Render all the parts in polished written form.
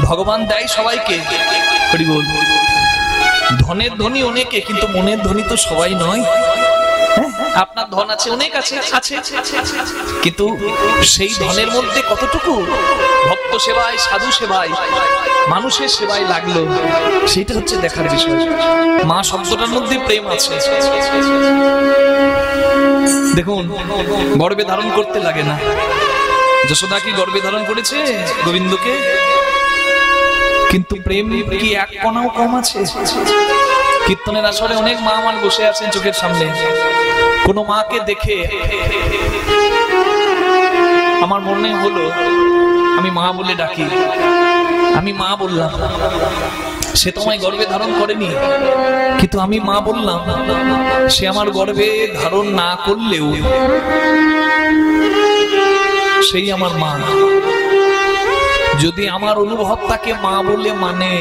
ভগবান দেয় সবাইকে, ধনের ধনী অনেকে, কিন্তু মনের ধনী তো সবাই নয়। আপনার ধন আছে, অনেক আছে, কিন্তু সেই ধনের মধ্যে কতটুকু ভক্ত সেবায়, সাধু সেবায়, মানুষের সেবায় লাগলো, সেটা হচ্ছে দেখার বিষয়। মা শব্দটার মধ্যে প্রেম আছে। দেখুন, গর্ভে ধারণ করতে লাগে না। যশোদা কি গর্ভে ধারণ করেছে গোবিন্দকে? কিন্তু প্রেম কি এক কণাও কম আছে? কীর্তনের আসরে অনেক মা আমার বসে আছেন চোখের সামনে। কোন মাকে দেখে আমার মনে হলো আমি মা বলে ডাকি, আমি মা বললাম। সে তোমায় গর্ভে ধারণ করেনি, কিন্তু আমি মা বললাম। সে আমার গর্ভে ধারণ না করলেও সেই আমার মা। যদি আমার অনুভব তাকে মা বলে মানে,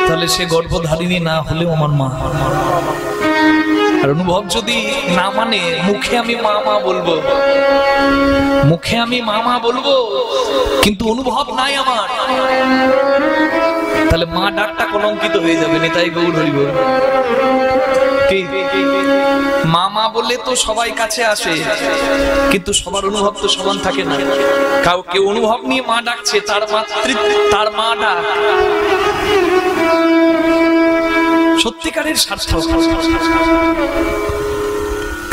তাহলে সে গর্ভধারিণী না হলেও আমার মা। আর অনুভব যদি না মানে, মুখে আমি মা মা বলবো, মুখে আমি মা মা বলবো, কিন্তু অনুভব নাই আমার, তাহলে মা ডাকটা কলঙ্কিত হয়ে যাবে। নেতাই গৌর হরি বল। মা মা বললে তো সবাই কাছে আসে, কিন্তু সবার অনুভব তো সমান থাকে না। কাউকে অনুভব নিয়ে মা ডাকছে, তার মাতৃত্ব, তার মা ডাক সত্যিকারের সার্থক,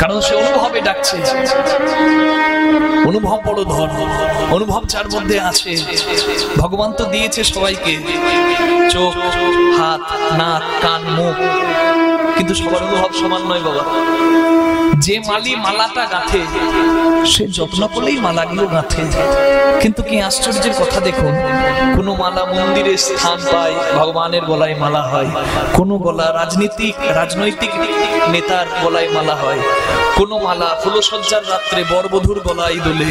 কারণ সে অনুভবে ডাকছে। অনুভব বড় ধন, অনুভব যার মধ্যে আছে। ভগবান তো দিয়েছে সবাইকে চোখ, হাত, নাক, কান, মুখ, কিন্তু সবার অনুভব সমান নয় বাবা। যে মালি মালাটা গাঁথে, সে যত্ন করলেই মালাগুলো গাঁথে। কিন্তু কি আশ্চর্যের কথা দেখুন, কোন মালা মন্দিরে স্থান পায়, ভগবানের গলায় মালা হয়। কোন গলা রাজনৈতিক নেতার গলায় মালা হয়। কোন মালা ফুলসজ্জার রাত্রে বরবধূর গলায় দোলে।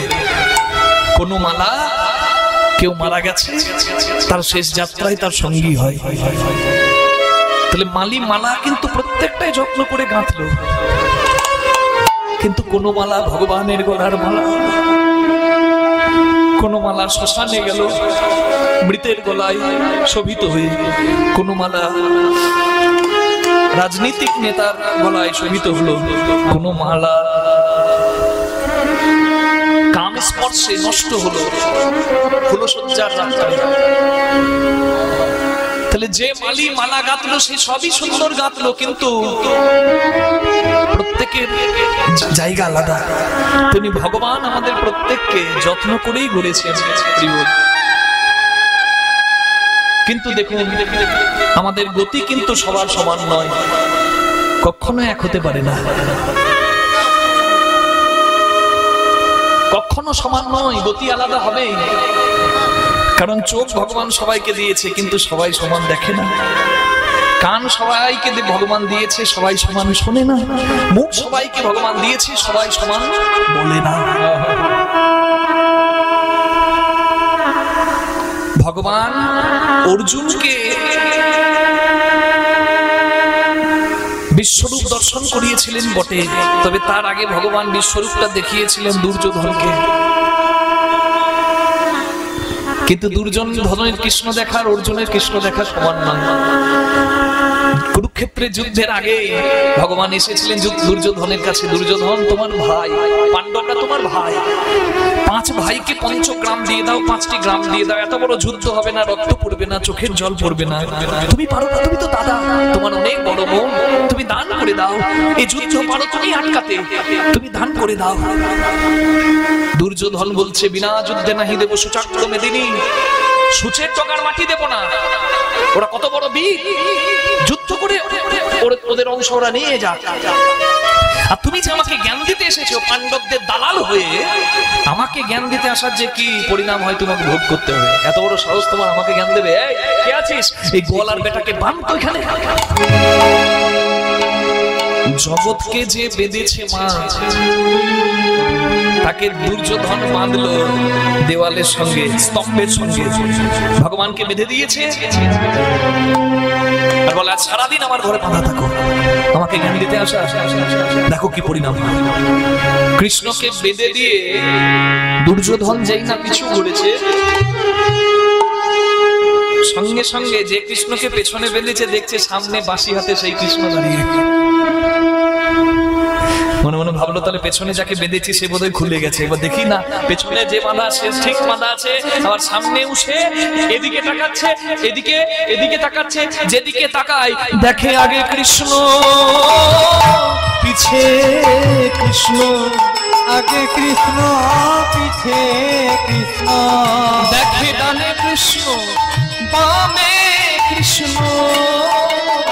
কোন মালা কেউ মারা গেছে, তার শেষ যাত্রায় তার সঙ্গী হয়। তাহলে মালি মালা কিন্তু প্রত্যেকটাই যত্ন করে গাঁথলো, কিন্তু কোন মালা ভগবানের গলার মালা। কোন মালা শ্মশানে গেল মৃতের গলায় শোভিত হয়ে, কোন মালা রাজনীতিক নেতার গলায় শোভিত হলো, কোন মালা কাম স্পর্শে নষ্ট হলো ফুলসজ্জার রাত্রে। তাহলে যে মালি মালা গাঁথলো সে সবই সুন্দর গাঁথলো, কিন্তু প্রত্যেকের জায়গা আলাদা। তিনি ভগবান আমাদের প্রত্যেককে যত্ন করেই গড়েছেন। কিন্তু দেখুন, আমাদের গতি কিন্তু সবার সমান নয়, কখনো এক হতে পারে না, কখনো সমান নয়, গতি আলাদা হবে। কারণ চোখ ভগবান সবাইকে দিয়েছে, কিন্তু সবাই সমান দেখে না। কান সবাইকে ভগবান দিয়েছে, সবাই সমান শোনে না। মুখ সবাইকে ভগবান দিয়েছে, সবাই সমান বলে না। ভগবান অর্জুনকে বিশ্বরূপ দর্শন করিয়েছিলেন বটে, তবে তার আগে ভগবান বিশ্বরূপটা দেখিয়েছিলেন দুর্যোধনকে। কিন্তু দুর্যোধনের কৃষ্ণ দেখার অর্জুনের কৃষ্ণ দেখা সমান নয়। কুরুক্ষেত্রের যুদ্ধের আগে ভগবান এসেছিলেন দুর্যোধনের কাছে। দুর্যোধন তোমার ভাই, পাণ্ডবরা তোমার ভাই, 5 ভাইকে পঞ্চগ্রাম দিয়ে দাও, 5টি গ্রাম দিয়ে দাও, এত বড় যুদ্ধ হবে না, রক্ত পড়বে না, চোখের জল পড়বে না। তুমি পারো না, তুমি তো দাদা, তোমার অনেক বড় মন, তুমি দান করে দাও। এই যুদ্ধ পারো তুমি আটকাতে, তুমি দান করে দাও। দুর্যোধন বলছে, বিনা যুদ্ধে নাহি দেব সুচক্র মেদিনী, সূচের টকার মাটি দেব না। ওরা কত বড় বীর, যুদ্ধ করে ওদের অংশ ওরা নিয়ে যাক। আর তুমি যে আমাকে জ্ঞান দিতে এসেছো পাণ্ডবদের দালাল হয়ে, আমাকে জ্ঞান দিতে আসার যে কি পরিণাম হয় তোমাকে ভোগ করতে হবে। এত বড় সাহস তোমার, আমাকে জ্ঞান দেবে? এই কে আছিস? এই গোয়ালার বেটাকে বাঁধ তো এখানে। জগৎকে যে বেঁধেছে মা, তাকে দুর্যোধন বাঁধলো দেওয়ালের সঙ্গে, স্তম্ভের সঙ্গে। ভগবানকে বেঁধে দিয়েছে আর বলে আজ সারাদিন আমার ঘরে বাঁধা থাকো, আমাকে জ্ঞান দিতে আসা। দেখো কি পরিণাম। কৃষ্ণকে বেঁধে দিয়ে দুর্যোধন যেই না পিছু ঘুরেছে, সঙ্গে সঙ্গে যে কৃষ্ণকে পেছনে বেঁধেছে দেখছে সামনে বাঁশি হাতে সেই কৃষ্ণ দাঁড়িয়ে। মনে মনে ভাবলো তাহলে পেছনে যাকে বেঁধেছি সে বোধহয় খুলে গেছে, এবার দেখি না পেছনে যে বাঁধা সে ঠিক বাঁধা আছে। আবার সামনে উঠে এদিকে তাকাচ্ছে, এদিকে এদিকে তাকাচ্ছে, যেদিকে তাকায় দেখে আগে কৃষ্ণ, পিছে কৃষ্ণ, আগে কৃষ্ণ পিছে কৃষ্ণ, দেখে ডানে কৃষ্ণ বামে কৃষ্ণ,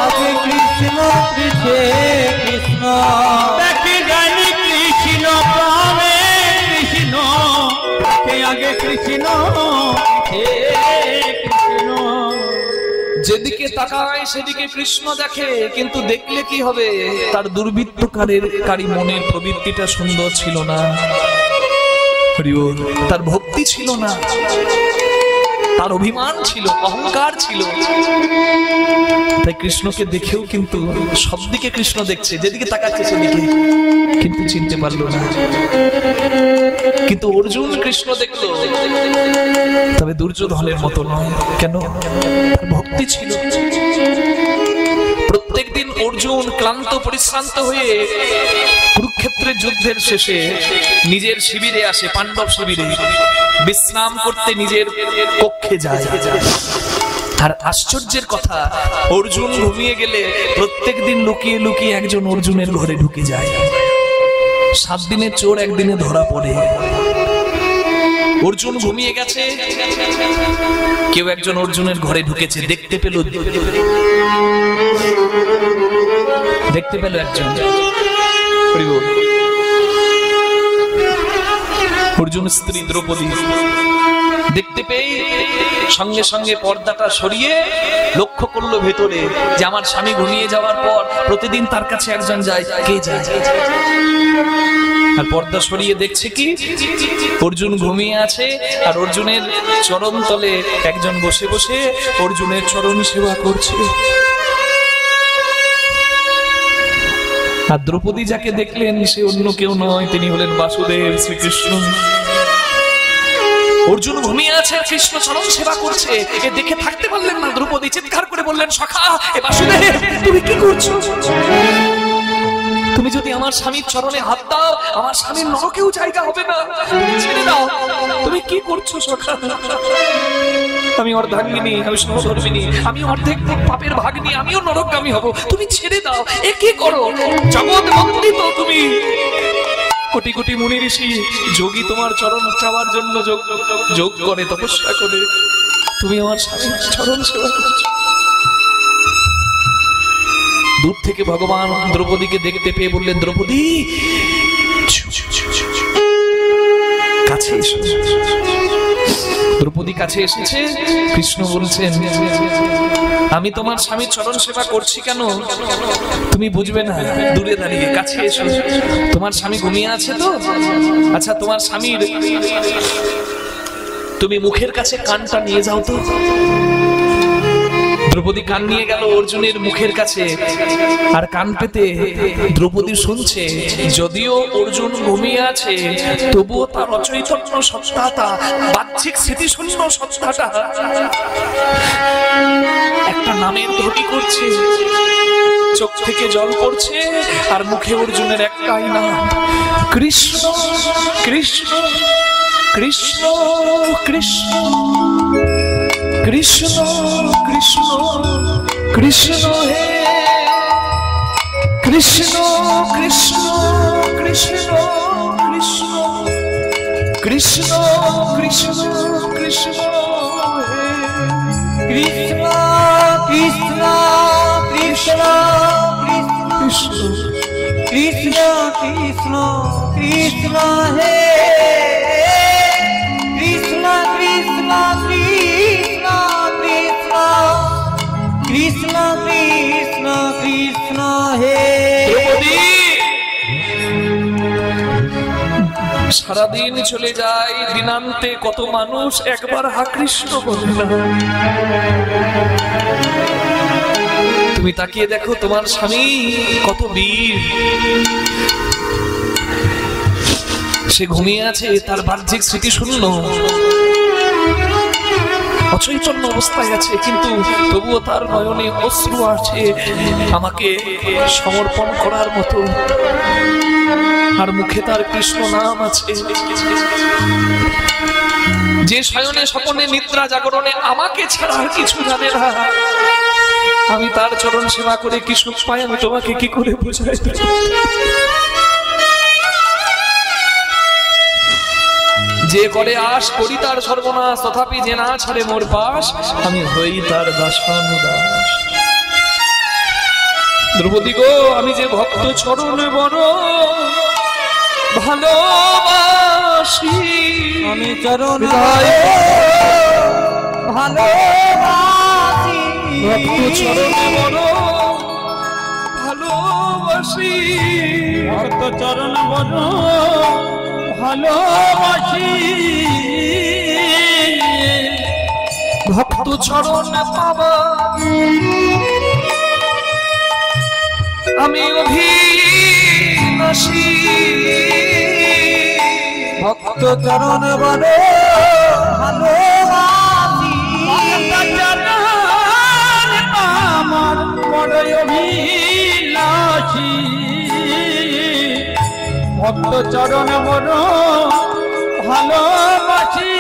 আগে কৃষ্ণ পিছে কৃষ্ণ, দেখে ডানে কৃষ্ণ বামে কৃষ্ণ, দেখে আগে কৃষ্ণ পিছে কৃষ্ণ। যেদিকে তাকায় সেদিকে কৃষ্ণ দেখে, কিন্তু দেখলে কি হবে? তার দুর্বৃত্তকারী মনের প্রবৃত্তিটা সুন্দর ছিল না, তার ভক্তি ছিল না, তার অভিমান ছিল, অহংকার ছিল। তাই কৃষ্ণকে দেখেও কিন্তু সব দিকে কৃষ্ণ দেখছে, যেদিকে তাকাচ্ছে সেদিকে, কিন্তু চিনতে পারলো না। কিন্তু অর্জুন কৃষ্ণ দেখলো, তবে দুর্যোধনের মতো নয়। কেন? ভক্তি ছিল। প্রত্যেকদিন অর্জুন ক্লান্ত পরিশ্রান্ত হয়ে কুরুক্ষেত্রের যুদ্ধের শেষে নিজের শিবিরে আসে, পাণ্ডব শিবিরে বিশ্রাম করতে নিজের কক্ষে যায়। আর আশ্চর্যের কথা, অর্জুন ঘুমিয়ে গেলে প্রত্যেকদিন লুকিয়ে লুকিয়ে একজন অর্জুনের ঘরে ঢুকে যায়। 7 দিনের চোর একদিনে ধরা পড়ে। অর্জুন ঘুমিয়ে গেছে, কেউ একজন অর্জুনের ঘরে ঢুকেছে, দেখতে পেল একজন অর্জুন স্ত্রী দ্রৌপদী। দেখতে পেয়ে সঙ্গে সঙ্গে পর্দাটা সরিয়ে লক্ষ্য করলো ভেতরে যে আমার স্বামী ঘুমিয়ে যাওয়ার পর প্রতিদিন তার কাছে একজন যায়, কে যায়? আর পর্দা সরিয়ে দেখছে কি অর্জুন ঘুমিয়ে আছে, আর অর্জুনের চরণ তলে একজন বসে বসে অর্জুনের চরণ সেবা করছে। আর দ্রৌপদী যাকে দেখলেন সে অন্য কেউ নয়, তিনি হলেন বাসুদেব শ্রীকৃষ্ণ। অর্জুন ঘুমিয়ে আছে, কৃষ্ণ চরণ সেবা করছে, এ দেখে থাকতে পারলেন না। দ্রৌপদী চিৎকার করে বললেন, সখা, এ বাসুদেব তুমি কি করছো? তুমি যদি আমার স্বামীর চরণে হাত দাও, আমার স্বামীর নরকেও জায়গা হবে না, ছেড়ে দাও। তুমি কি করছো সখা? আমি অর্ধাঙ্গিনী, আমি সহধর্মিনী, আমি অর্ধেক পাপের ভাগিনী, আমিও নরকগামী হব, তুমি ছেড়ে দাও। এ কি করো? জগৎ বন্দিত তুমি, কোটি কোটি মুনি ঋষি যোগী তোমার চরণ চাওয়ার জন্য যোগ করে, তপস্যা করে, তুমি আমার স্বামীর চরণ সেবা করছো। দূর থেকে ভগবান দ্রৌপদীকে দেখতে পেয়ে বললেন, দ্রৌপদী কাছে এসো। দ্রৌপদী কাছে এসেছে। কৃষ্ণ বলছেন, আমি তোমার স্বামীর চরণ সেবা করছি কেন তুমি বুঝবে না, দূরে দাঁড়িয়ে কাছে এসো। তোমার স্বামী ঘুমিয়ে আছে তো? আচ্ছা, তোমার স্বামীর তুমি মুখের কাছে কানটা নিয়ে যাও তো। দ্রৌপদী কান নিয়ে গেল অর্জুনের মুখের কাছে, আর কান পেতে দ্রৌপদী শুনছে, যদিও অর্জুন ঘুমিয়ে আছে তবুও তার অচৈতন্য সত্তাটা, বাহ্যিক স্মৃতিশূন্য সত্তাটা একটা নামের ধ্বনি করছে, চোখ থেকে জল পড়ছে, আর মুখে অর্জুনের একটাই নাম, কৃষ্ণ কৃষ্ণ কৃষ্ণ কৃষ্ণ কৃষ্ণ কৃষ্ণ কৃষ্ণ হে কৃষ্ণ কৃষ্ণ কৃষ্ণ কৃষ্ণ কৃষ্ণ কৃষ্ণ কৃষ্ণ হে কৃষ্ণ কৃষ্ণ কৃষ্ণ কৃষ্ণ কৃষ্ণ কৃষ্ণ কৃষ্ণ হে কৃষ্ণ কৃষ্ণ কৃষ্ণ কৃষ্ণ কৃষ্ণ কৃষ্ণ হে। সারাদিন চলে যায়, দিনান্তে কত মানুষ একবার হা কৃষ্ণ বলে না। তুমি তাকিয়ে দেখো তোমার স্বামী কত বীর, সে ঘুমিয়ে আছে, তার বাহ্যিক স্মৃতি শূন্য, অচৈতন্য অবস্থায় আছে, কিন্তু তবুও তার নয়নে অশ্রু আছে আমাকে সমর্পণ করার মতো, আর মুখে তার কৃষ্ণ নাম আছে। যে শয়নে স্বপনে নিদ্রা জাগরণে আমাকে ছাড়া আর কিছু জানে না, আমি তার চরণ সেবা করে কি সুখ পাই আমি তোমাকে কি করে বোঝাই। যে করে আশ করি তার সর্বনাশ, তথাপি যে না ছাড়ে মোর পাশ, আমি হই তার দাসানুদাস। দ্রৌপদী গো, আমি যে ভক্ত চরণ বড় ভালোবাসি, আমি চরণ ভালোবাসি, ভক্ত চরণ বড় ভালোবাসি, ভক্ত চরণ বড় ভালোবাসি, ভক্ত চরণ পাবা আমি অভিলাষী, ভক্ত চরণ বড় ভালোবাসি, আমার বড় অভিলাষী, ভক্ত চরণ বড় ভালোবাসি।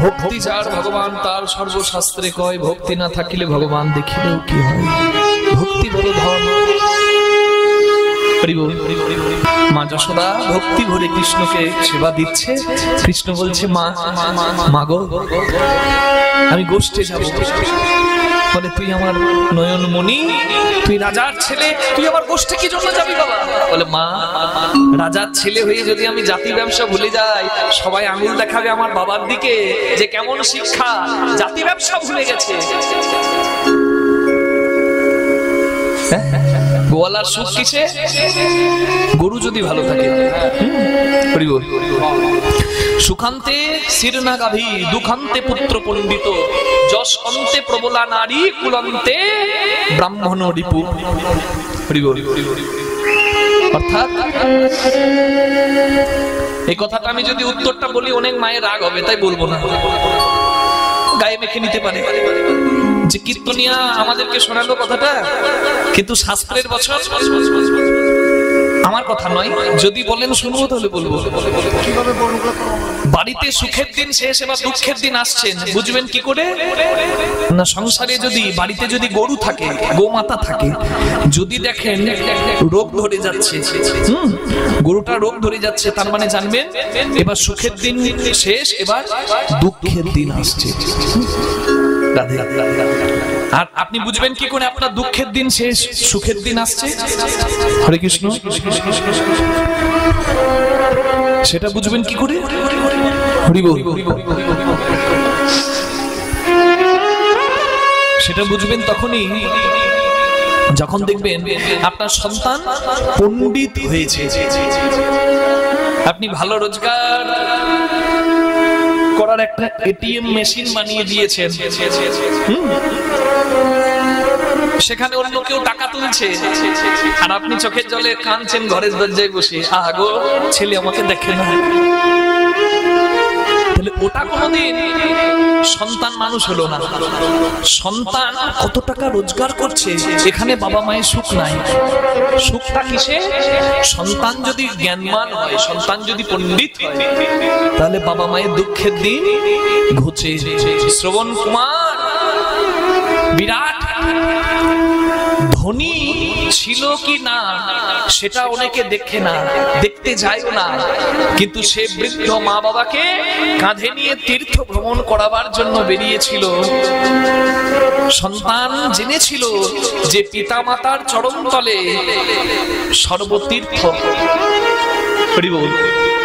ভক্তি যার ভগবান তার সর্বশাস্ত্রে কয়, ভক্তি না থাকিলে ভগবান দেখিলেও কি হয়, ভক্তি বড় ধন। মা যশোদা ভক্তি ভরে কৃষ্ণকে সেবা দিচ্ছে, কৃষ্ণ বলছে মা মাগো আমি গোষ্ঠে যাব। বলে তুই আমার নয়নমণি, তুই রাজার ছেলে, তুই আমার গোষ্ঠে কি জন্য যাবি বাবা? বলে মা, রাজার ছেলে হয়ে যদি আমি জাতি ব্যবসা ভুলে যাই, সবাই আঙুল দেখাবে আমার বাবার দিকে যে কেমন শিক্ষা, জাতি ব্যবসা ভুলে গেছে। গোয়ালার সুখ কিসে? গরু যদি ভালো থাকে। সুখান্তে শিরনা গাভী, দুখান্তে পুত্র পণ্ডিত, যশ অন্তে প্রবলা নারী, কুলন্তে ব্রাহ্মণ রিপু। অর্থাৎ এই কথাটা আমি যদি উত্তরটা বলি অনেক মায়ের রাগ হবে, তাই বলবো না, গায়ে মেখে নিতে পারে। যে কীর্তনিয়া আমাদেরকে শোনালো কথাটা, কিন্তু শাস্ত্রের বছর আমার কথা নয়, যদি বলেন শুনবো তাহলে বলবো। বাড়িতে সুখের দিন শেষ, এবার দুঃখের দিন আসছেন, বুঝবেন কি করে না? সংসারে যদি বাড়িতে যদি গরু থাকে, গোমাতা থাকে, যদি দেখেন রোগ ধরে যাচ্ছে, গরুটা রোগ ধরে যাচ্ছে, তার মানে জানবেন এবার সুখের দিন শেষ, এবার দুঃখের দিন আসছে। আর আপনি বুঝবেন কি করে আপনার দুঃখের দিন শেষ, সুখের দিন আসছে? হরে কৃষ্ণ। সেটা বুঝবেন কি করে? সেটা বুঝবেন তখনই যখন দেখবেন আপনার সন্তান পণ্ডিত হয়েছে, আপনি ভালো রোজগার করার একটা এটিএম মেশিন বানিয়ে দিয়েছেন, সেখানে অন্য কেউ টাকা তুলছে, আর আপনি চোখের জলে কাঁদছেন ঘরের দরজায় বসে, আগো ছেলে আমাকে দেখে না। তাহলে ওটা কোনোদিন সন্তান মানুষ হলো না। সন্তান কত টাকা রোজগার করছে, এখানে বাবা মায়ের সুখ নাই। সুখটা কিসে? সন্তান যদি জ্ঞানমান হয়, সন্তান যদি পণ্ডিত হয়, তাহলে বাবা মায়ের দুঃখের দিন ঘুচে। শ্রবণ কুমার বিরাট ধনী ছিল কি না সেটা অনেকে দেখে না, দেখতে যায়ও না, কিন্তু সে বৃদ্ধ মা বাবাকে কাঁধে নিয়ে তীর্থ ভ্রমণ করাবার জন্য বেরিয়েছিল। সন্তান জেনেছিল যে পিতা মাতার চরণ তলে সর্বতীর্থ।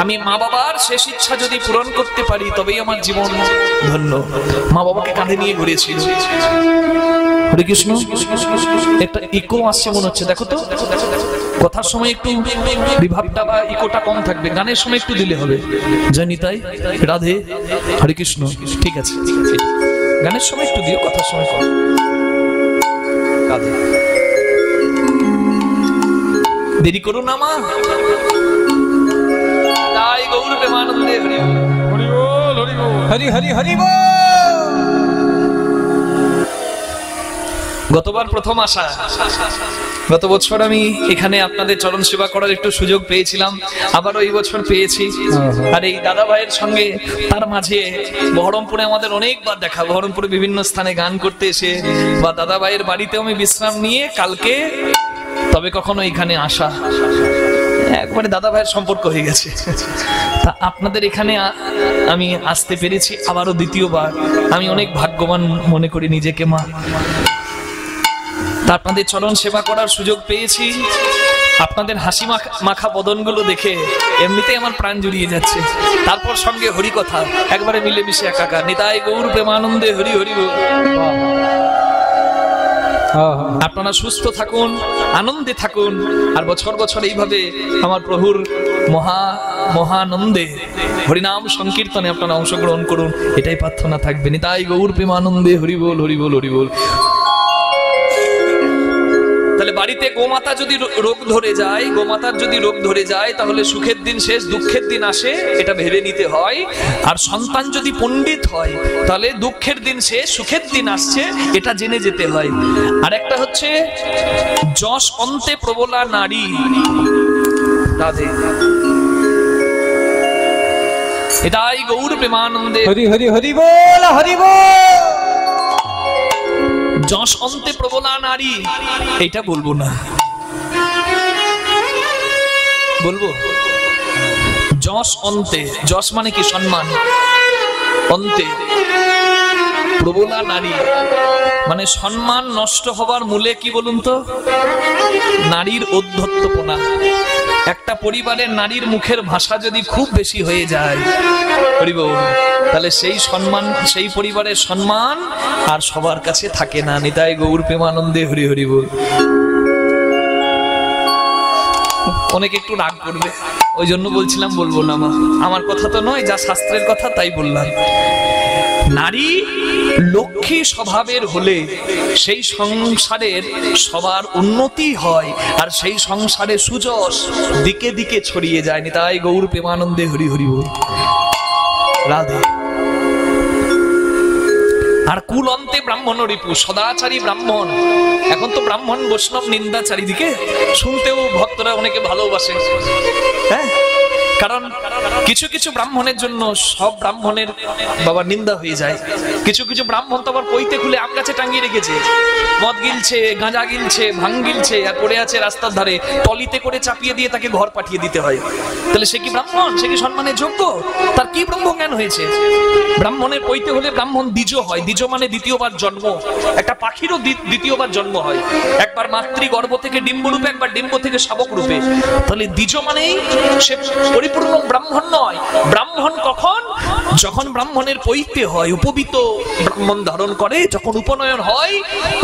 আমি মা বাবার শেষ ইচ্ছা যদি পূরণ করতে পারি তবেই আমার জীবন ধন্য। মা বাবাকে কাঁধে নিয়ে ঘুরেছিল। হরে কৃষ্ণ। একটা ইকো আসছে মনে হচ্ছে, দেখো তো। কথার সময় একটু বিভাবটা বা ইকোটা কম থাকবে, গানের সময় একটু দিলে হবে। জয় নিতাই, রাধে, হরে কৃষ্ণ। ঠিক আছে, গানের সময় একটু দিও, কথার সময় কম। রাধে, দেরি করো না মা। জয় গৌর প্রেমানন্দে। হরি বল। হরি হরি হরি বল। গতবার প্রথম আসা, গত বছর আমি এখানে আপনাদের চরণ সেবা করার একটু সুযোগ পেয়েছিলাম, আবারও এই বছর পেয়েছি। আর এই দাদা ভাইয়ের সঙ্গে তার মাঝে বহরমপুরে আমাদের অনেকবার দেখা, বহরমপুরে বিভিন্ন স্থানে গান করতে এসে বা দাদা ভাইয়ের বাড়িতেও আমি বিশ্রাম নিয়ে কালকে তবে কখনো এখানে আসা, একবারে দাদা ভাইয়ের সম্পর্ক হয়ে গেছে। তা আপনাদের এখানে আমি আসতে পেরেছি আবারও দ্বিতীয়বার, আমি অনেক ভাগ্যবান মনে করি নিজেকে মা। তা আপনাদের চরণ সেবা করার সুযোগ পেয়েছি, আপনাদের হাসি মাখা বদনগুলো দেখে এমনিতেই আমার প্রাণ জুড়িয়ে যাচ্ছে। তারপর সঙ্গে হরি কথা একবারে মিলেমিশে একাকার। নিতাই গৌর প্রেমানন্দে হরি হরি বল। আপনারা সুস্থ থাকুন, আনন্দে থাকুন, আর বছর বছর এইভাবে আমার প্রভুর মহানন্দে হরিনাম সংকীর্তনে আপনারা অংশগ্রহণ করুন, এটাই প্রার্থনা থাকবে। নিতাই গৌর প্রেমানন্দে হরি বল হরি বল হরি বল। তাহলে বাড়িতে গোমাতা যদি রোগ ধরে যায়, গোমাতার যদি রোগ ধরে যায় তাহলে সুখের দিন শেষ, দুঃখের দিন আসে, এটা ভেবে নিতে হয়। আর সন্তান যদি পণ্ডিত হয় তাহলে দুঃখের দিন শেষ, সুখের দিন আসছে, এটা জেনে যেতে হয়। আর একটা হচ্ছে যশ অন্তে প্রবলা নারী, রাধে এটাই গৌর প্রেমানন্দে হরি হরি হরি বল হরি বল। যশ অন্তে প্রবলা নারী, এইটা বলবো না, বলবো যশ অন্তে, যশ মানে কি সম্মান, অন্তে প্রবলা নারী মানে সম্মান নষ্ট হবার মূলে কি বলুন তো, নারীর ঔদ্ধত্যপনা। একটা পরিবারের নারীর মুখের ভাষা যদি খুব বেশি হয়ে যায় তাহলে সেই সম্মান, সেই পরিবারের সম্মান আর সবার কাছে থাকে না। নিতাই গৌর প্রেমানন্দে হরি হরি বল। অনেকে একটু রাগ করবে, ওই জন্য বলছিলাম বলবো না মা, আমার কথা তো নয়, যা শাস্ত্রের কথা তাই বললাম। নারী লক্ষ্মী স্বভাবের হলে সেই সংসারের সবার উন্নতি হয়, আর সেই সংসারে সুযশ দিকে দিকে ছড়িয়ে যায়। নিতাই গৌর প্রেমানন্দে হরি হরি বল। রাধে। আর কুল অন্তে ব্রাহ্মণ রিপু, সদাচারী ব্রাহ্মণ। এখন তো ব্রাহ্মণ বৈষ্ণব নিন্দা চারিদিকে, শুনতেও ভক্তরা অনেকে ভালোবাসে, হ্যাঁ, কারণ কিছু কিছু ব্রাহ্মণের জন্য সব ব্রাহ্মণের বাবা নিন্দা হয়ে যায়। কিছু কিছু ব্রাহ্মণ তো আবার পৈতে খুলে আম গাছে টাঙিয়ে রেখেছে, মদ গিলছে, গাঁজা গিলছে, ভাঙ গিলছে, আর পড়ে আছে রাস্তার ধারে, টলিতে করে চাপিয়ে দিয়ে তাকে ঘর পাঠিয়ে দিতে হয়। তাহলে সে কি ব্রাহ্মণ? সে কি সম্মানের যোগ্য? তার কি ব্রহ্ম জ্ঞান হয়েছে? ব্রাহ্মণের পৈতে হলে ব্রাহ্মণ দ্বিজ হয়। দ্বিজ মানে দ্বিতীয়বার জন্ম। একটা পাখিরও দ্বিতীয়বার জন্ম হয়, একবার মাতৃগর্ভ থেকে ডিম্ব রূপে, একবার ডিম্ব থেকে শাবক রূপে। তাহলে দ্বিজ মানেই সে পরিপূর্ণ ব্রাহ্মণ নয়। ব্রাহ্মণ কখন? যখন ব্রাহ্মণের পৈতে হয়, উপবিত ব্রাহ্মণ ধারণ করে, যখন উপনয়ন হয়,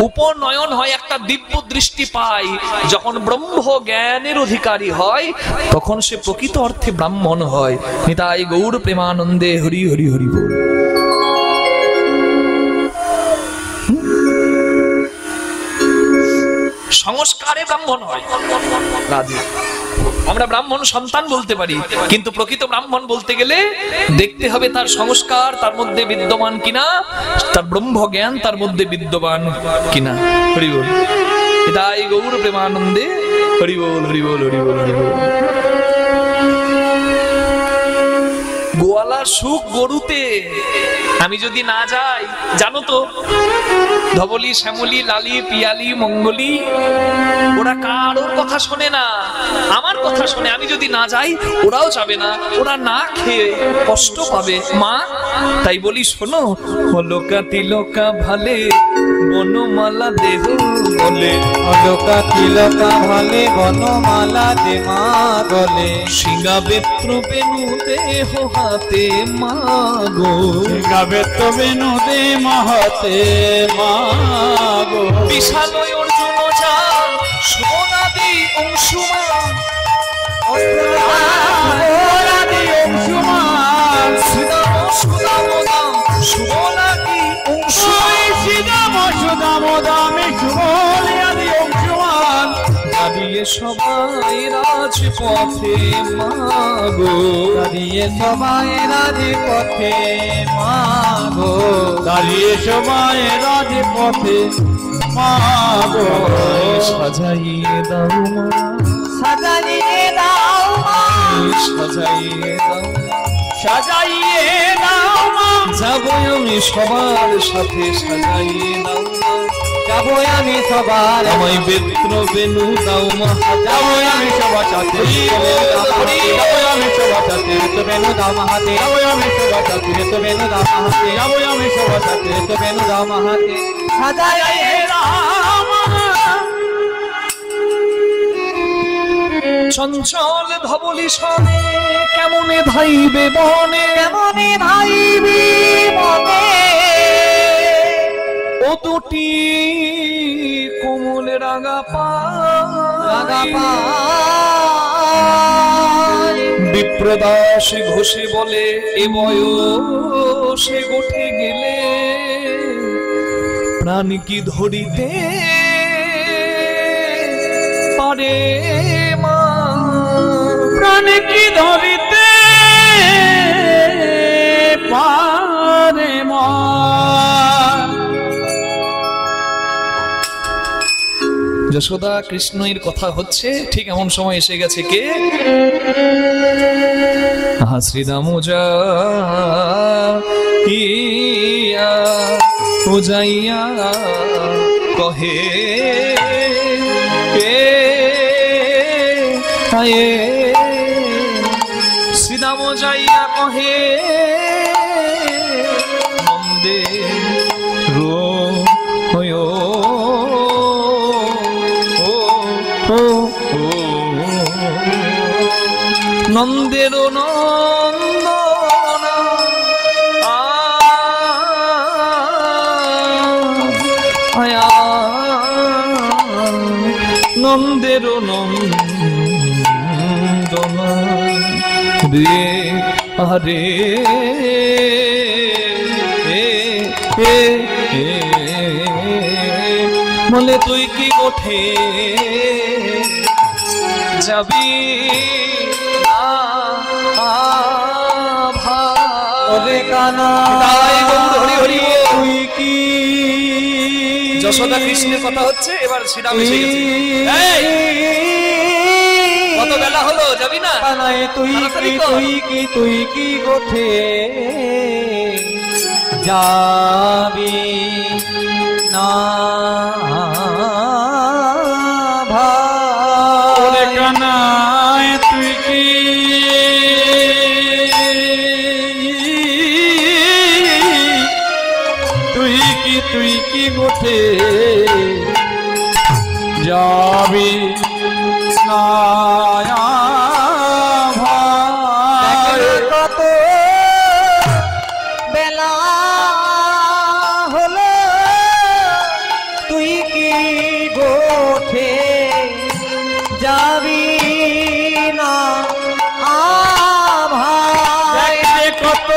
উপনয়ন হয় একটা দিব্য দৃষ্টি পায়, যখন ব্রহ্ম জ্ঞানের অধিকারী হয়, তখন সে প্রকৃত অর্থে ব্রাহ্মণ হয়। নিতাই গৌর প্রেমানন্দে হরি হরি হরি বল। সংস্কারে ব্রাহ্মণ হয়। রাধে। আমরা ব্রাহ্মণ সন্তান বলতে পারি, কিন্তু প্রকৃত ব্রাহ্মণ বলতে গেলে দেখতে হবে তার সংস্কার তার মধ্যে বিদ্যমান কিনা, তার ব্রহ্ম জ্ঞান তার মধ্যে বিদ্যমান কিনা। হরি বল। নিতাই গৌর প্রেমানন্দে হরি বল হরি বল হরি বল হরি বল। গোয়ালার সুখ গরুতে। আমি যদি না যাই, জানো তো ধবলি, শ্যামলি, লালি, পিয়ালি, মঙ্গলি, ওরা কারোর কথা শোনে না, আমার কথা শোনে। আমি যদি না যাই ওরাও যাবে না, ওরা না খেয়ে কষ্ট পাবে মা। তাই বলি শোনো, লোকা তিলকা ভালে বনমালা দেহ বলে, লোকা তিলকা ভালে বনমালা দে মা বলে, সিংহা বেত্র বেনু দেহ হাতে মা গো, গাবে তো বেনু দে মহতে মাগো, বিশালয় অর্জুন যান সোনাদি অংশুমান, সোনাদি অংশুমান, সুদাম সুদামদাম সুবলাদি অংশুমান, সুদাম সুদামদামি সুবলাদি অংশুমান, দাবিয়ে সবাই রাজপথে মাগো, দাঁড়িয়ে সবাই রাজপথে মাগো, দাঁড়িয়ে সবাই রাজপথে মাগো, সাজাইয়ে দাও মা, সাজাইয়ে দাও মা, সাজাইয়ে দাও, সাজাইয়ে দাও মা, যাবো আমি সবার সাথে, সাজাইয়ে দাও মা, যাবো আমি সবার, আমায় বেত্র বেনু দাও মা, যাবো আমি সবার সাথে, যাবো আমি সবার সাথে, তো বেনু দাম হাতে, যাবো আমি সবার সাথে, তো বেনু দাম হাতে, যাবো আমি সবার সাথে, তো বেনু দাম হাতে, সাজাইয়ে দাও মা। চঞ্চল ধবলি সনে কেমনে ধাইবে বনে, কেমনে ভাইবি মনে, ও দুটি কোমল রাগা রাগা পায়, বিপ্রদাস ঘোষে বলে এ বয়সে গোঠে গেলে প্রাণ কি ধরিতে পারে মা, প্রাণ কি ধরিতে পারে মা। যশোদা কৃষ্ণের কথা হচ্ছে, ঠিক এমন সময় এসে গেছে কে? শ্রীরাম যাইয়া কহে শ্রীরাম যাইয়া কহে নন্দে রো নন্দের নন্দনা আয়া নন্দের নন্দনা রে আরে বলে তুই কি ওঠে যাবি ওরে কানা হরি হরি তুই কি যশোদা কৃষ্ণের কথা হচ্ছে, এবার শ্রীরাম এসে গেছে। কত বেলা হলো, যাবি না? কানাই তুই তাড়াতাড়ি কি কর। তুই কি গোঠে যাবি না ওরে ভাই, কানাই তুই কি গোঠে যাবি না ভাই। কত বেলা হলো তুই কি গোঠে যাবি না ভাই, দেখে কত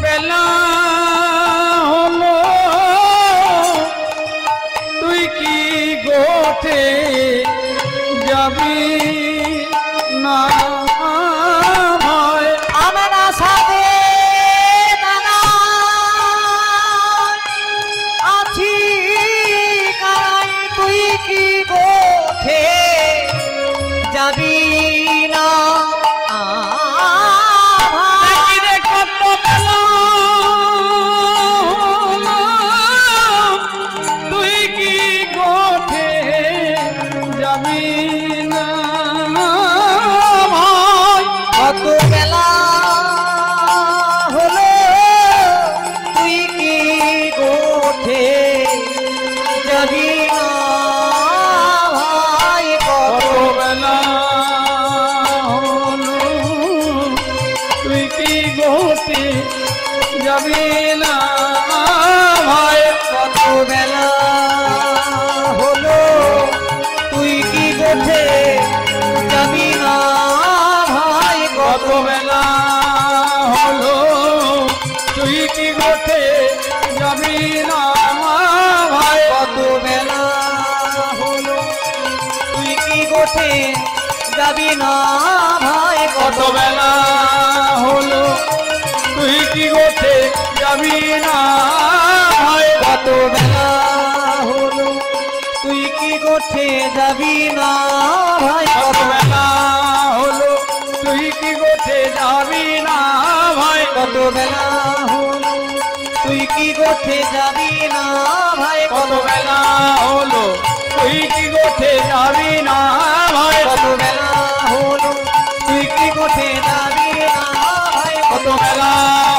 বেলা হলো তুই কি গোঠে যাবি না ভাই। আমরা সাথে নানা আছি কাই তুই কি গোঠে যাবি না ভাই, দেখি রে কত বেলা হলো তুই কি গোঠে যাবি না ভাই। কত বেলা হলো তুই কি গোঠে যাবি না ভাই, কত কত বেলা হলো তুই কি গোঠে যাবি না ভাই। কত বেলা হলো তুই কি গোঠে যাবি না ভাই, কত বেলা হলো তুই কি গোঠে যাবি না ভাই। কত বেলা হলো তুই যাবি না ভাই কত বেলা হলো তুই কি গোছে যাবি না ভাই কত বেলা হলো তুই কি গোঠে যাবি না ভাই কত বেলা হলো তুই কি গোছে যাবি না ভাই কত বেলা হলো তুই কি গোঠে যাবি না ভাই কত বেলা হলো তুই কি গোছে যাবি না ভাই কত বেলা হলো তুই কি গোঠে যাবি না ভাই কত বেলা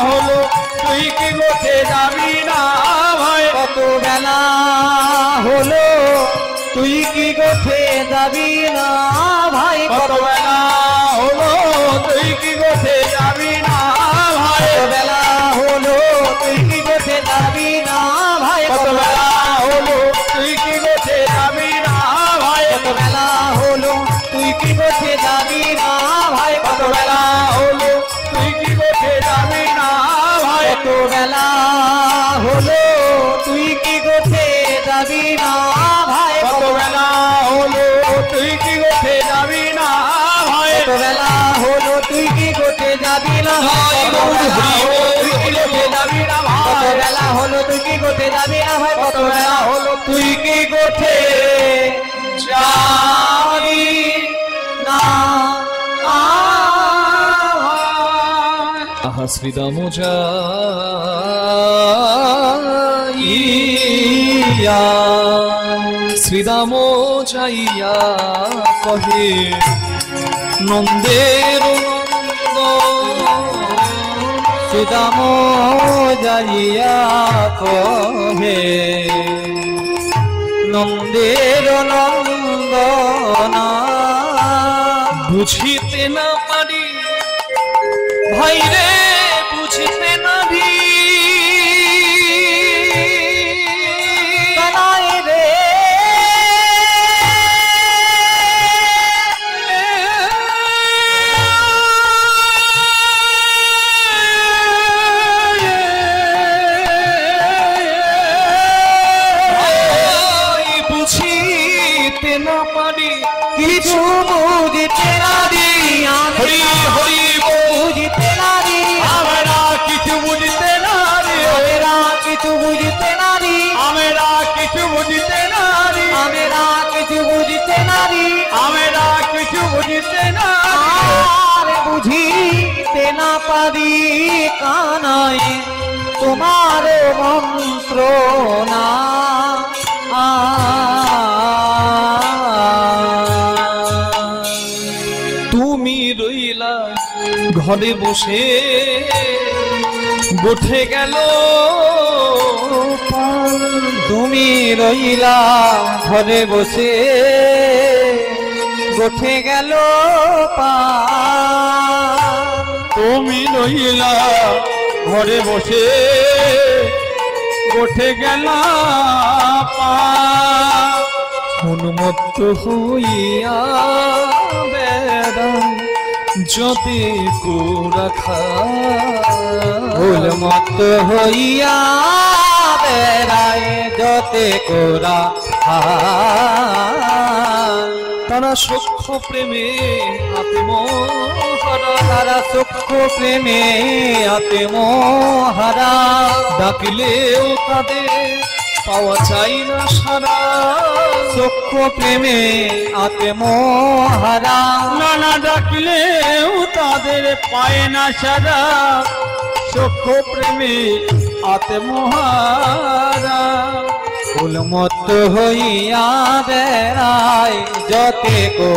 হলো তুই কি গোছে যাবি না ভাই কত বেলা হলো তুই কি গোঠে যাবি না ভাই কত বেলা হলো তুই কি গোছে যাবি না ভাই কত বেলা হলো তুই কি গোঠে যাবি না ভাই কত বেলা হলো তুই কি গোছে যাবি না ভাই কত বেলা হলো তুই কি গোঠে যাবি না ভাই কত বেলা হলো তুই কি গোছে যাবি না ভাই কত বেলা হলো তুই কি গোঠে যাবি না ভাই কত বেলা হলো তুই কি গোছে যাবি না ভাই কত বেলা হলো তুই কি গোঠে যাবি না ভাই তুই কি গোছে যাবি না কত ভাই বেলা হলো তুই কি গোঠে যাবি না ভাই কত বেলা হলো তুই কি গোঠে যাবি না আহা শ্রীদাম যাইয়া শ্রীদাম যাইয়া কহে নন্দের সুদাম যাইয়া কহে নন্দের নন্দনা বুঝিতে না পারি ভাই রে বুঝিতে না রি কানাই রে বুঝিতে না পারি কিছু বুঝিতে না দি হরি হরি বুঝিতে না দি আমরা কিছু বুঝতে না রে আমেরা কিছু বুঝিতে না দি আমরা কিছু বুঝতে না রে আমেরা কিছু বুঝিতে না দি আমরা কিছু বুঝতে না আর বুঝিতে না পারি কানাই তোমার মন্ত্র না তুমি রইলা ঘরে বসে গোঠে গেল তুমি রইলা ঘরে বসে গোঠে গেল পা তুমি রইলা ঘরে বসে গোঠে গেল পা উন্মত্ত হইয়া বেড়াই যদি রাখা ভুল মত হইয়া বেড়ায় যতে কোরা তারা সূক্ষ্ম প্রেমে আত্মহারা তারা সূক্ষ্ম প্রেমে আত্মহারা ডাকিলেও তাদের পাওয়া যায় না সারা সূক্ষ্ম প্রেমে আত্মহারা নানা ডাকলেও তাদের পায় না সারা সূক্ষ্ম প্রেমী আত্মহারা উন্মত্ত হইয়া বেড়ায় যতে কো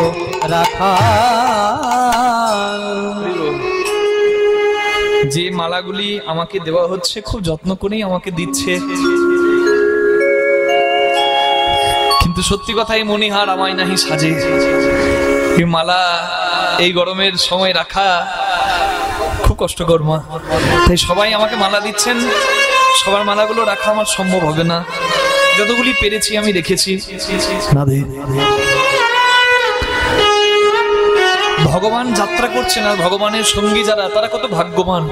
রাখা যে মালাগুলি আমাকে দেওয়া হচ্ছে খুব যত্ন করেই আমাকে দিচ্ছে, কিন্তু সত্যি কথাই মনিহার আমায় নাহি সাজে। এই মালা এই গরমের সময় রাখা খুব কষ্টকর মা, তাই সবাই আমাকে মালা দিচ্ছেন। সবার মালাগুলো রাখা আমার সম্ভব হবে না, যতগুলি পেরেছি আমি রেখেছি। ভগবান যাত্রা করছেন আর ভগবানের সঙ্গী যারা, তারা কত ভাগ্যবান,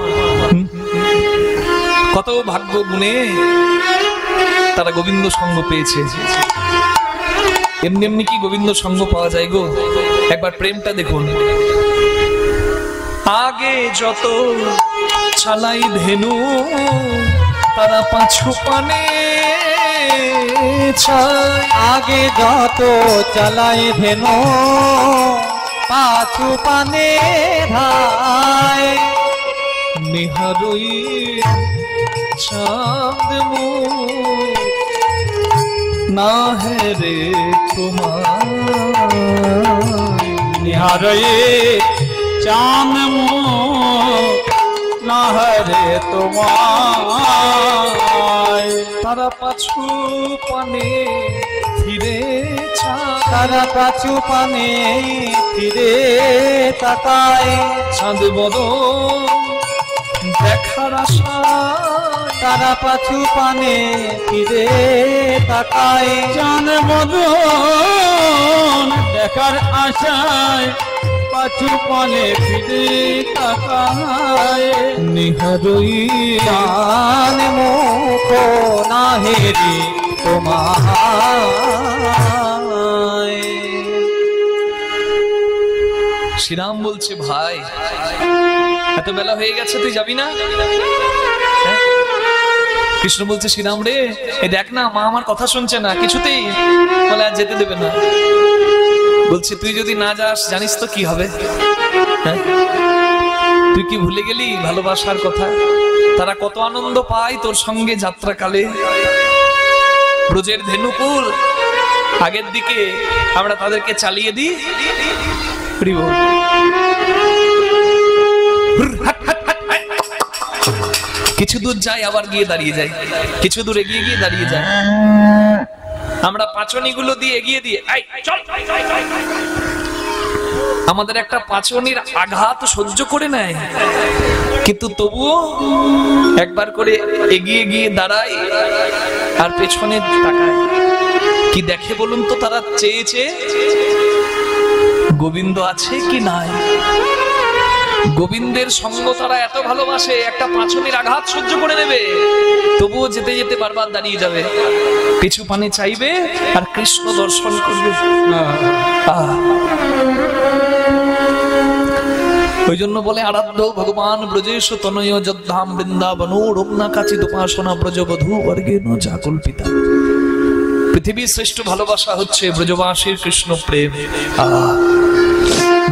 কত ভাগ্য গুণে তারা গোবিন্দ সঙ্গ পেয়েছে। এমনি এমনি কি গোবিন্দ সঙ্গ পাওয়া যায় গো? একবার প্রেমটা দেখুন। আগে যত চালাই ধেনু তারা পাছু পানে ছায়। আগে যত চালাই ধেনু পাছু পানে ধায়। নিহারই চাঁদ মুখ না হেরে তোমার। নিহারে চাঁদ মুখ না হরে তোমায়। তারা পাছু পানে ফিরে ছায়। তারা পাছু পানে ফিরে তাকায়। চাঁদ বদন দেখার আশা তারা পাছু পানে ফিরে তাকায়। চাঁদ বদন দেখার আশায় পাছু পানে ফিরে তাকায়। নিহারই চান মুখ না হেরি তোমায়। শ্রীরাম বলছে, ভাই এত বেলা হয়ে গেছে, তুই যাবি না? হ্যাঁ? কৃষ্ণ বলছে, শ্রীরাম রে, এই দেখ না, মা আমার কথা শুনছে না কিছুতেই, বলে আর যেতে দেবে না। বলছে, তুই যদি না যাস জানিস তো কি হবে? হ্যাঁ? তুই কি ভুলে গেলি ভালোবাসার কথা? তারা কত আনন্দ পায় তোর সঙ্গে যাত্রাকালে। ব্রজের ধেনুকুল আগের দিকে আমরা তাদেরকে চালিয়ে দিই। কিছু দূর যায় আবার গিয়ে দাঁড়িয়ে যায়, কিছু দূর এগিয়ে গিয়ে দাঁড়িয়ে যায়। আমরা পাচনিগুলো দিয়ে এগিয়ে দিয়ে আমাদের একটা পাচনির আঘাত সহ্য করে নেয়, কিন্তু তবুও একবার করে এগিয়ে গিয়ে দাঁড়ায় আর পেছনে তাকায়। কি দেখে বলুন তো? তারা চেয়েছে গোবিন্দ আছে কি নাই। গোবিন্দের সঙ্গ তারা এত ভালোবাসে, একটা পাঁচনির আঘাত সহ্য করে নেবে, তবুও যেতে যেতে বারবার দাঁড়িয়ে যাবে, কিছু পানে চাইবে আর কৃষ্ণ দর্শন করবে। ওই জন্য বলে, আরাধ্য ভগবান ব্রজেশ তনয় যদ্ধাম বৃন্দাবন রম্না কাচিত উপাসনা ব্রজবধূ বর্গেন যা কল্পিতা। পৃথিবীর শ্রেষ্ঠ ভালোবাসা হচ্ছে ব্রজবাসীর কৃষ্ণ প্রেম।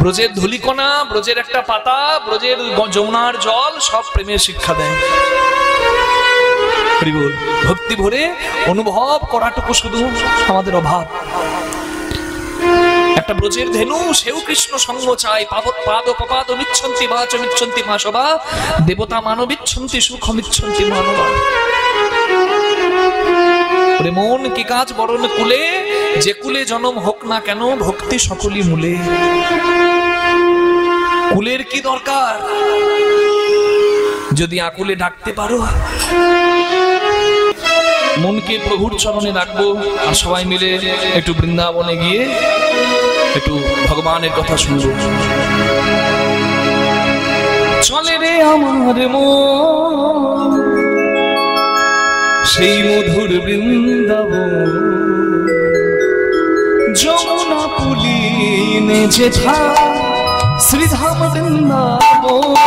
ব্রজের ধুলিকণা, ব্রজের একটা পাতা, ব্রজের যমুনার জল সব প্রেমের শিক্ষা দেয়। ভক্তি ভরে অনুভব করাটুকু শুধু আমাদের অভাব। একটা ব্রজের ধেনু, সেও কৃষ্ণ সঙ্গ চায়। পাদ পপাদ মিচ্ছন্তি বাচ মিচ্ছন্তি মাসবা দেবতা মানবিচ্ছন্তি সুখ মিচ্ছন্তি মানবা। মন কি কাজ বরণ কুলে, যে কুলে জনম হোক না কেন ভক্তি সকলই মূলে। কুলের কি দরকার যদি আকুলে ডাকতে পারো। মনকে প্রভুর চরণে রাখবো আর সবাই মিলে একটু বৃন্দাবনে গিয়ে একটু ভগবানের কথা শুনবো। চলে রে আমার মন সেই মধুর বৃন্দাবন, যমুনা পুলিনে যেথা শ্রীধাম বৃন্দাবন।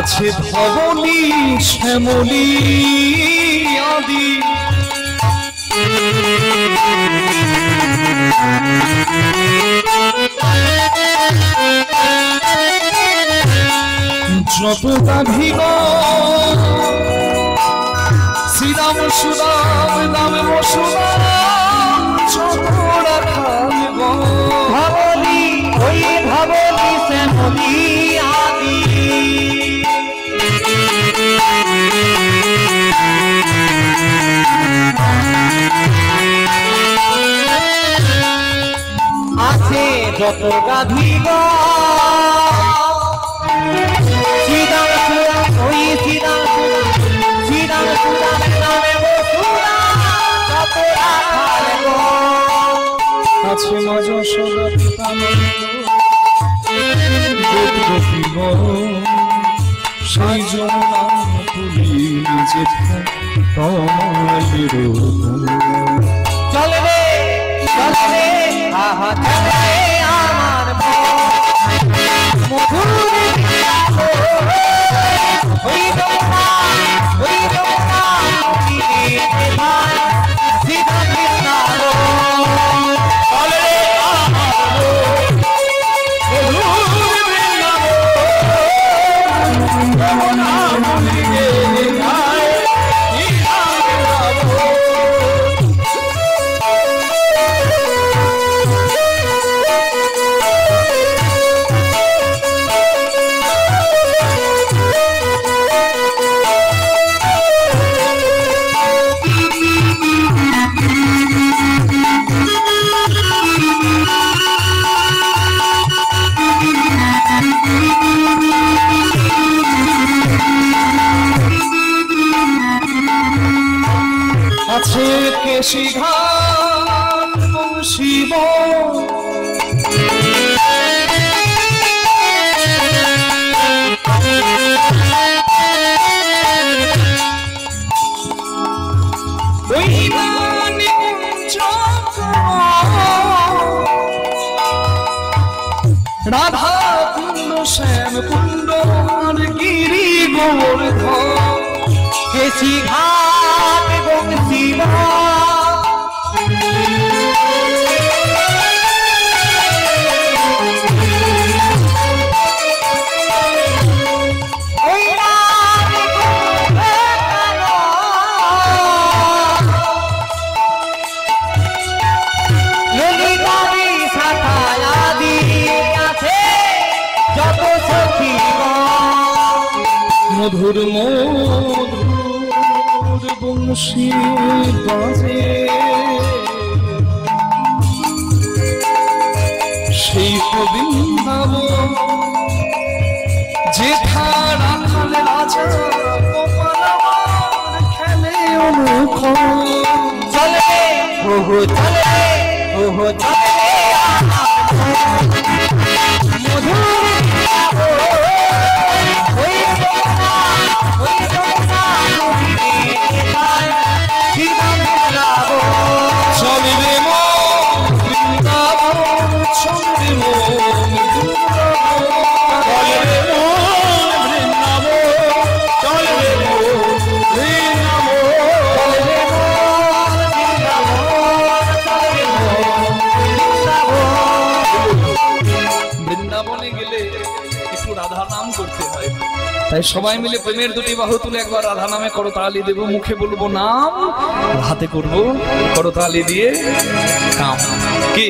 আছে ধবলি শ্যামলি আদি যত গাভীগ শ্রীরাম সুরাম রাম বসুরাম চকরা খালগ ধবলি ওই ধবলি শ্যামলি আদি আছে যত গাভীগ শ্রীরাম সুরাম ওই শ্রীরাম সুরাম শ্রীরাম সুরাম নামে বসুরা চকরা খালগ আছে মাঝ সদা পিতানন্দ সেই যমুনা তুলি যেথা তমালির চলে রে আহা চলে রে আমার মধুর ওই যমুনা সীতা কৃষ্ণ চলে রে আছে কেশি ঘাট শিব রাধা কুণ্ড শ্যাম কুণ্ড আর গিরি গোবর্ধন কেশি ঘাট এবং শিবা ওই রাম ললিতারি শাখায় আদি আছে যত সখী মধুর মধুর বংশী বাজে সেই বৃন্দাবন যেথা রাখাল রাজা গোপাল আমার খেলে অনুখ চলে ওহো চলে ওহো চলে মধুর ওই যমুনা চলে রে মন বৃন্দাবন চলে রে মন চলে রে মন বৃন্দাবন চলে রে মন বৃন্দাবনে গেলে একটু রাধা নাম করতে হয় তাই সবাই মিলে প্রেমের দুটি বাহু তুলে একবার রাধা নামে করতালি দেব মুখে বলবো নাম হাতে করব করতালি দিয়ে কাম কি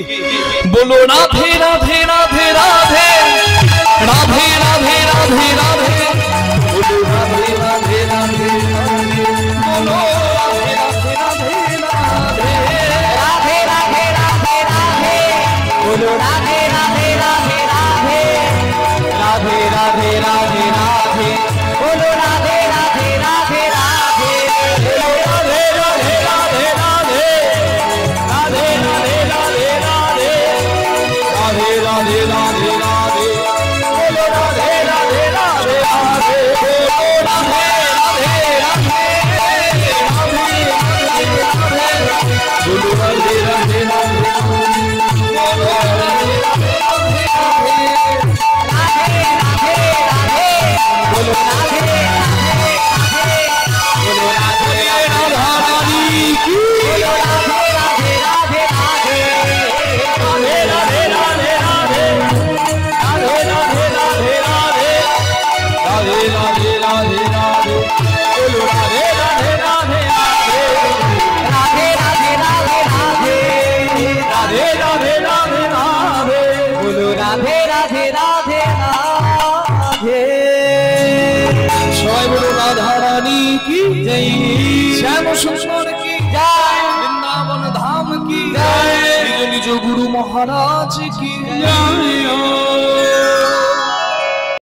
বলো রাধে রাধে রাধে রাধে রাধে রাধে রাধে রাধে বলো রাধে রাধে রাধে বলো রাধে রাধে রাধে রাধে রাধে রাধে রাধে বলো রাধে রাধে রাধে রাধে রাধে রাধে রাধে রাধে বলো রাধে রাধে রাধে রাধে বলো রাধে রাধে রাধে রাধে রাধে রাধে রাধে রাধে রাধে রাধে রাধে রাধে বলো রাধে রাধে রাধে রাধে বলো রাধে রাধে রাধে বলো রাধে রাধে রাধে বলো রাধে রাধে রাধে রাধে রাধে রাধে বলো রাধে बोलो राधे राधे राधे राधे राधे राधे राधे राधे राधे राधे राधे राधे बोलो राधे राधे राधे राधे সবাই বলো রাধা রানী কি जय শ্যাম সুন্দর কি जय বৃন্দাবন ধাম কি জয়। নিজ নিজ গুরু মহারাজ কি जय